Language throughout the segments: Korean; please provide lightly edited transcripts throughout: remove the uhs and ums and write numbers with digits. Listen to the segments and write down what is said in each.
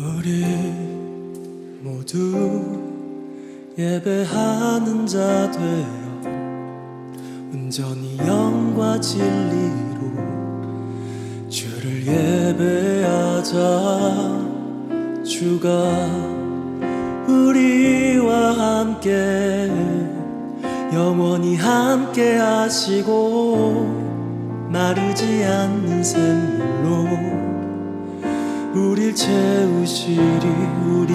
우리 모두 예배하는 자 되어 온전히 영과 진리로 주를 예배하자. 주가 우리와 함께 영원히 함께 하시고 마르지 않는 샘물로 우릴 채우시리. 우리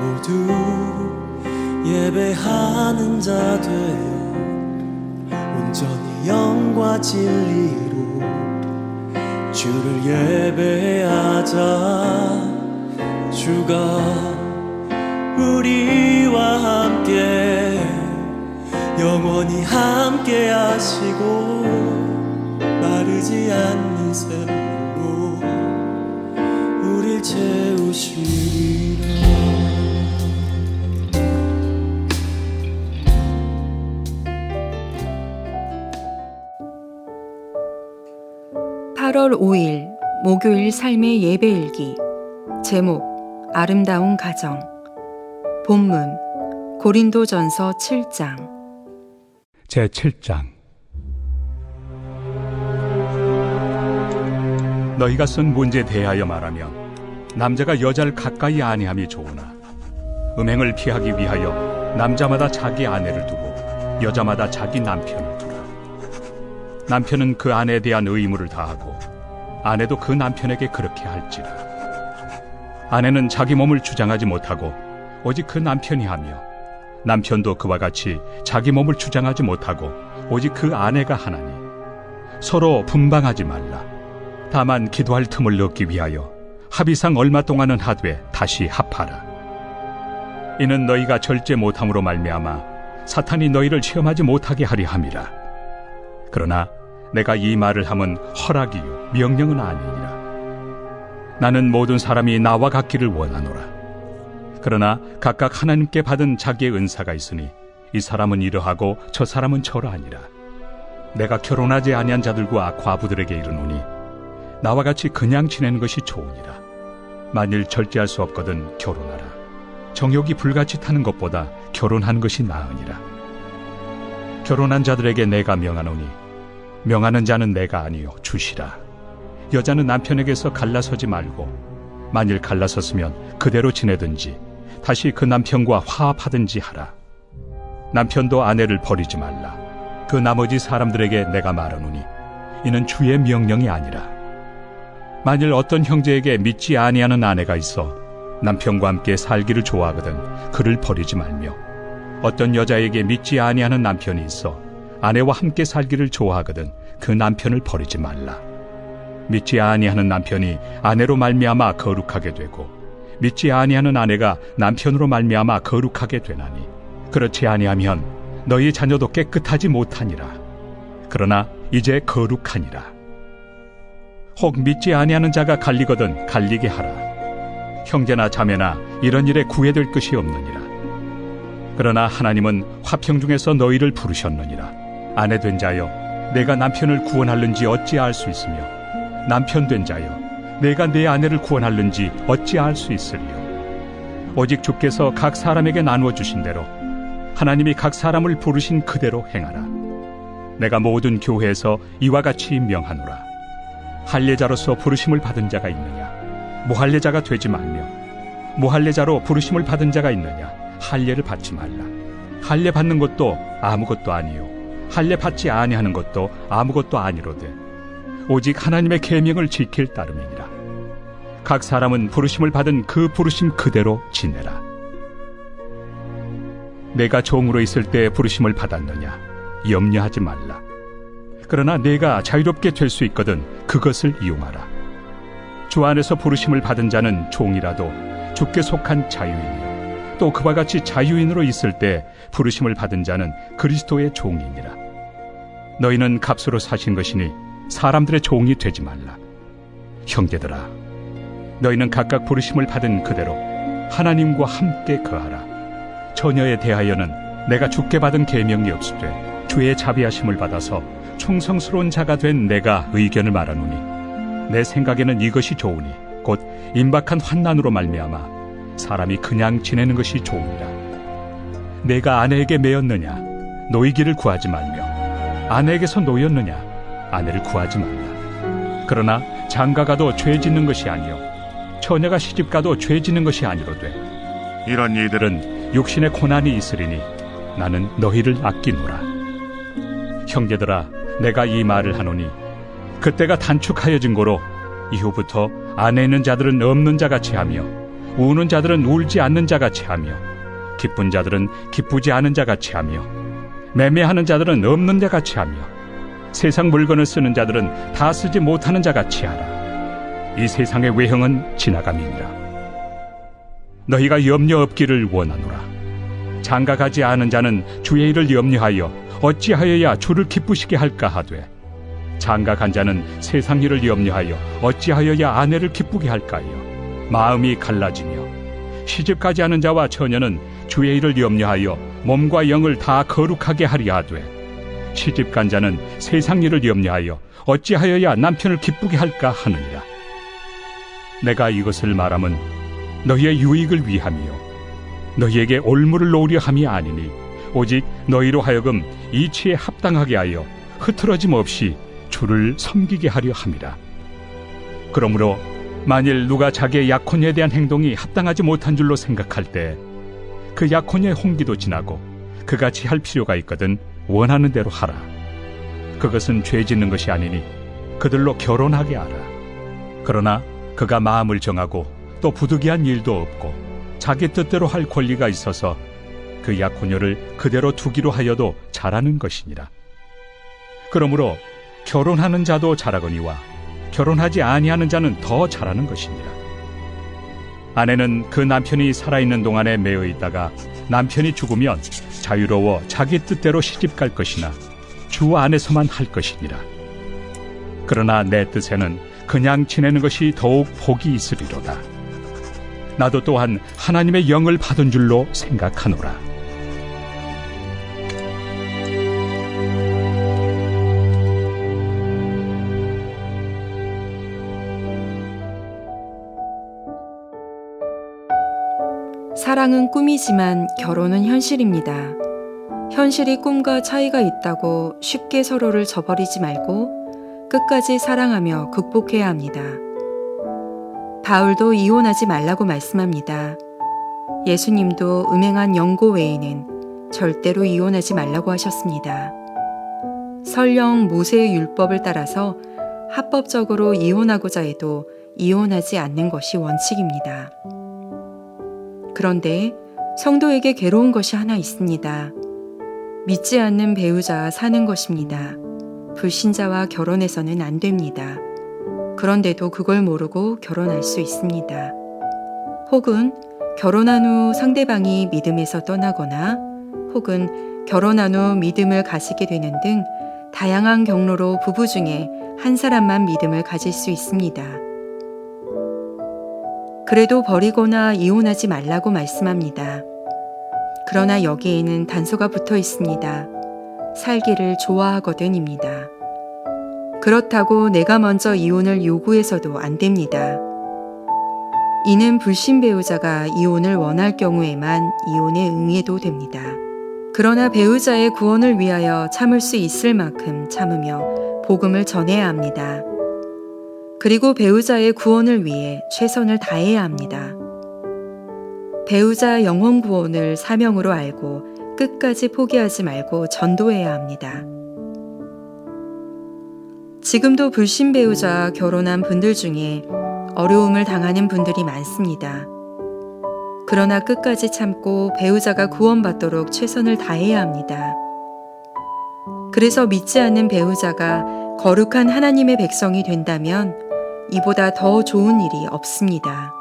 모두 예배하는 자 되어 온전히 영과 진리로 주를 예배하자. 주가 우리와 함께 영원히 함께 하시고 마르지 않는 샘물로 우릴 채우시리라. 8월 5일 목요일 삶의 예배일기. 제목 아름다운 가정. 본문 고린도전서 7장. 제7장. 너희가 쓴 문제에 대하여 말하면 남자가 여자를 가까이 아니함이 좋으나 음행을 피하기 위하여 남자마다 자기 아내를 두고 여자마다 자기 남편을 두라. 남편은 그 아내에 대한 의무를 다하고 아내도 그 남편에게 그렇게 할지라. 아내는 자기 몸을 주장하지 못하고 오직 그 남편이 하며 남편도 그와 같이 자기 몸을 주장하지 못하고 오직 그 아내가 하나니 서로 분방하지 말라. 다만 기도할 틈을 얻기 위하여 합의상 얼마 동안은 하되 다시 합하라. 이는 너희가 절제 못함으로 말미암아 사탄이 너희를 시험하지 못하게 하려 함이라. 그러나 내가 이 말을 함은 허락이요 명령은 아니니라. 나는 모든 사람이 나와 같기를 원하노라. 그러나 각각 하나님께 받은 자기의 은사가 있으니 이 사람은 이러하고 저 사람은 저러하니라. 내가 결혼하지 아니한 자들과 과부들에게 이르노니 나와 같이 그냥 지내는 것이 좋으니라. 만일 절제할 수 없거든 결혼하라. 정욕이 불같이 타는 것보다 결혼하는 것이 나으니라. 결혼한 자들에게 내가 명하노니 명하는 자는 내가 아니요 주시라. 여자는 남편에게서 갈라서지 말고 만일 갈라섰으면 그대로 지내든지 다시 그 남편과 화합하든지 하라. 남편도 아내를 버리지 말라. 그 나머지 사람들에게 내가 말하노니 이는 주의 명령이 아니라. 만일 어떤 형제에게 믿지 아니하는 아내가 있어 남편과 함께 살기를 좋아하거든 그를 버리지 말며, 어떤 여자에게 믿지 아니하는 남편이 있어 아내와 함께 살기를 좋아하거든 그 남편을 버리지 말라. 믿지 아니하는 남편이 아내로 말미암아 거룩하게 되고 믿지 아니하는 아내가 남편으로 말미암아 거룩하게 되나니 그렇지 아니하면 너희 자녀도 깨끗하지 못하니라. 그러나 이제 거룩하니라. 혹 믿지 아니하는 자가 갈리거든 갈리게 하라. 형제나 자매나 이런 일에 구애될 것이 없느니라. 그러나 하나님은 화평 중에서 너희를 부르셨느니라. 아내 된 자여 내가 남편을 구원할는지 어찌 알 수 있으며 남편 된 자여 내가 내 아내를 구원할는지 어찌 알 수 있으리요. 오직 주께서 각 사람에게 나누어 주신 대로 하나님이 각 사람을 부르신 그대로 행하라. 내가 모든 교회에서 이와 같이 명하노라. 할례자로서 부르심을 받은 자가 있느냐 무할례자가 되지 말며, 무할례자로 부르심을 받은 자가 있느냐 할례를 받지 말라. 할례 받는 것도 아무것도 아니요 할례 받지 아니하는 것도 아무것도 아니로되 오직 하나님의 계명을 지킬 따름이니라. 각 사람은 부르심을 받은 그 부르심 그대로 지내라. 내가 종으로 있을 때 부르심을 받았느냐 염려하지 말라. 그러나 내가 자유롭게 될 수 있거든 그것을 이용하라. 주 안에서 부르심을 받은 자는 종이라도 주께 속한 자유인이요 또 그와 같이 자유인으로 있을 때 부르심을 받은 자는 그리스도의 종이니라. 너희는 값으로 사신 것이니 사람들의 종이 되지 말라. 형제들아, 너희는 각각 부르심을 받은 그대로 하나님과 함께 거하라. 처녀에 대하여는 내가 주께 받은 계명이 없으되 주의 자비하심을 받아서 충성스러운 자가 된 내가 의견을 말하노니 내 생각에는 이것이 좋으니 곧 임박한 환난으로 말미암아 사람이 그냥 지내는 것이 좋으니라. 내가 아내에게 매였느냐 노이기를 구하지 말며 아내에게서 노였느냐 아내를 구하지 말라. 그러나 장가가도 죄 짓는 것이 아니요 처녀가 시집가도 죄 짓는 것이 아니로되 이런 이들은 육신의 고난이 있으리니 나는 너희를 아끼노라. 형제들아 내가 이 말을 하노니 그때가 단축하여진 고로 이후부터 안에 있는 자들은 없는 자같이 하며 우는 자들은 울지 않는 자같이 하며 기쁜 자들은 기쁘지 않은 자같이 하며 매매하는 자들은 없는 자같이 하며 세상 물건을 쓰는 자들은 다 쓰지 못하는 자같이 하라. 이 세상의 외형은 지나감이니라. 너희가 염려 없기를 원하노라. 장가가지 않은 자는 주의 일을 염려하여 어찌하여야 주를 기쁘시게 할까 하되 장가간 자는 세상 일을 염려하여 어찌하여야 아내를 기쁘게 할까요? 마음이 갈라지며 시집가지 않은 자와 처녀는 주의 일을 염려하여 몸과 영을 다 거룩하게 하리 하되 시집간 자는 세상 일을 염려하여 어찌하여야 남편을 기쁘게 할까 하느니라. 내가 이것을 말함은 너희의 유익을 위함이요 너희에게 올무를 놓으려 함이 아니니 오직 너희로 하여금 이치에 합당하게 하여 흐트러짐 없이 주를 섬기게 하려 함이라. 그러므로 만일 누가 자기의 약혼에 대한 행동이 합당하지 못한 줄로 생각할 때 그 약혼의 홍기도 지나고 그같이 할 필요가 있거든 원하는 대로 하라. 그것은 죄 짓는 것이 아니니 그들로 결혼하게 하라. 그러나 그가 마음을 정하고 또 부득이한 일도 없고 자기 뜻대로 할 권리가 있어서 그 약혼녀를 그대로 두기로 하여도 잘하는 것이니라. 그러므로 결혼하는 자도 잘하거니와 결혼하지 아니하는 자는 더 잘하는 것이니라. 아내는 그 남편이 살아있는 동안에 매여 있다가 남편이 죽으면 자유로워 자기 뜻대로 시집갈 것이나 주 안에서만 할 것이니라. 그러나 내 뜻에는 그냥 지내는 것이 더욱 복이 있으리로다. 나도 또한 하나님의 영을 받은 줄로 생각하노라. 사랑은 꿈이지만 결혼은 현실입니다. 현실이 꿈과 차이가 있다고 쉽게 서로를 저버리지 말고 끝까지 사랑하며 극복해야 합니다. 바울도 이혼하지 말라고 말씀합니다. 예수님도 음행한 영고 외에는 절대로 이혼하지 말라고 하셨습니다. 설령 모세의 율법을 따라서 합법적으로 이혼하고자 해도 이혼하지 않는 것이 원칙입니다. 그런데 성도에게 괴로운 것이 하나 있습니다. 믿지 않는 배우자와 사는 것입니다. 불신자와 결혼해서는 안 됩니다. 그런데도 그걸 모르고 결혼할 수 있습니다. 혹은 결혼한 후 상대방이 믿음에서 떠나거나 혹은 결혼한 후 믿음을 가지게 되는 등 다양한 경로로 부부 중에 한 사람만 믿음을 가질 수 있습니다. 그래도 버리거나 이혼하지 말라고 말씀합니다. 그러나 여기에는 단서가 붙어 있습니다. 살기를 좋아하거든입니다. 그렇다고 내가 먼저 이혼을 요구해서도 안 됩니다. 이는 불신 배우자가 이혼을 원할 경우에만 이혼에 응해도 됩니다. 그러나 배우자의 구원을 위하여 참을 수 있을 만큼 참으며 복음을 전해야 합니다. 그리고 배우자의 구원을 위해 최선을 다해야 합니다. 배우자 영혼 구원을 사명으로 알고 끝까지 포기하지 말고 전도해야 합니다. 지금도 불신 배우자와 결혼한 분들 중에 어려움을 당하는 분들이 많습니다. 그러나 끝까지 참고 배우자가 구원받도록 최선을 다해야 합니다. 그래서 믿지 않는 배우자가 거룩한 하나님의 백성이 된다면 이보다 더 좋은 일이 없습니다.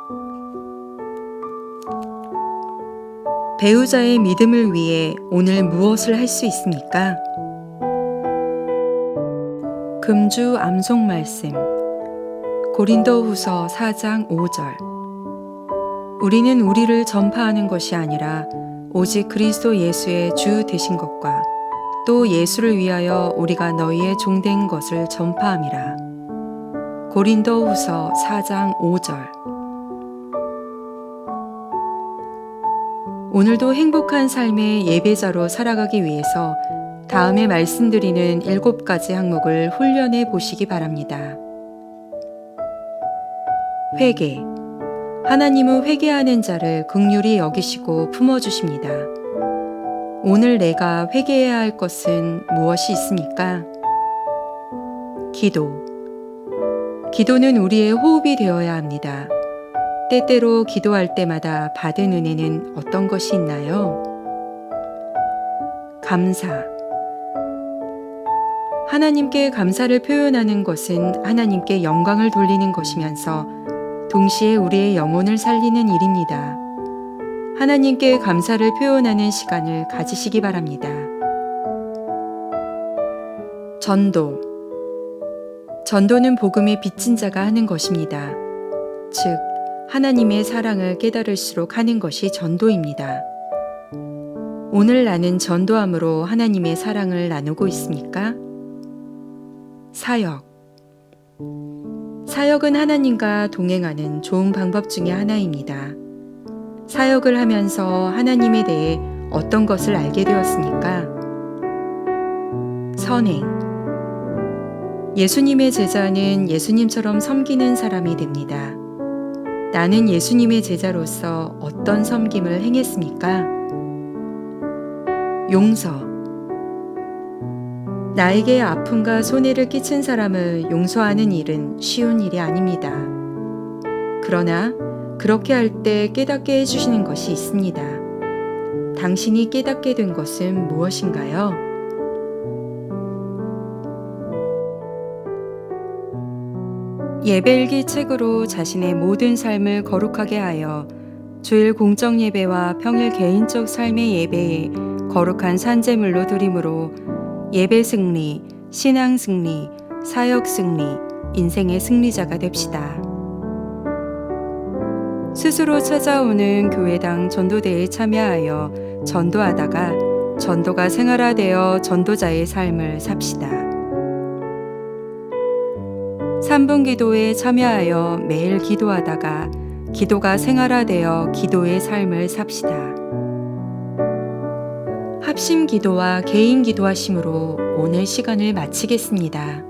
배우자의 믿음을 위해 오늘 무엇을 할 수 있습니까? 금주 암송 말씀 고린도후서 4장 5절 우리는 우리를 전파하는 것이 아니라 오직 그리스도 예수의 주 되신 것과 또 예수를 위하여 우리가 너희의 종된 것을 전파함이라. 고린도후서 4장 5절. 오늘도 행복한 삶의 예배자로 살아가기 위해서 다음에 말씀드리는 7가지 항목을 훈련해 보시기 바랍니다. 회개. 하나님은 회개하는 자를 긍휼히 여기시고 품어주십니다. 오늘 내가 회개해야 할 것은 무엇이 있습니까? 기도. 기도는 우리의 호흡이 되어야 합니다. 때때로 기도할 때마다 받은 은혜는 어떤 것이 있나요? 감사. 하나님께 감사를 표현하는 것은 하나님께 영광을 돌리는 것이면서 동시에 우리의 영혼을 살리는 일입니다. 하나님께 감사를 표현하는 시간을 가지시기 바랍니다. 전도. 전도는 복음의 빚진 자가 하는 것입니다. 즉, 하나님의 사랑을 깨달을수록 하는 것이 전도입니다. 오늘 나는 전도함으로 하나님의 사랑을 나누고 있습니까? 사역. 사역은 하나님과 동행하는 좋은 방법 중에 하나입니다. 사역을 하면서 하나님에 대해 어떤 것을 알게 되었습니까? 선행. 예수님의 제자는 예수님처럼 섬기는 사람이 됩니다. 나는 예수님의 제자로서 어떤 섬김을 행했습니까? 용서. 나에게 아픔과 손해를 끼친 사람을 용서하는 일은 쉬운 일이 아닙니다. 그러나 그렇게 할 때 깨닫게 해주시는 것이 있습니다. 당신이 깨닫게 된 것은 무엇인가요? 예배일기 책으로 자신의 모든 삶을 거룩하게 하여 주일 공적 예배와 평일 개인적 삶의 예배에 거룩한 산제물로 드림으로 예배 승리, 신앙 승리, 사역 승리, 인생의 승리자가 됩시다. 스스로 찾아오는 교회당 전도대에 참여하여 전도하다가 전도가 생활화되어 전도자의 삶을 삽시다. 3분 기도에 참여하여 매일 기도하다가 기도가 생활화되어 기도의 삶을 삽시다. 합심 기도와 개인 기도하심으로 오늘 시간을 마치겠습니다.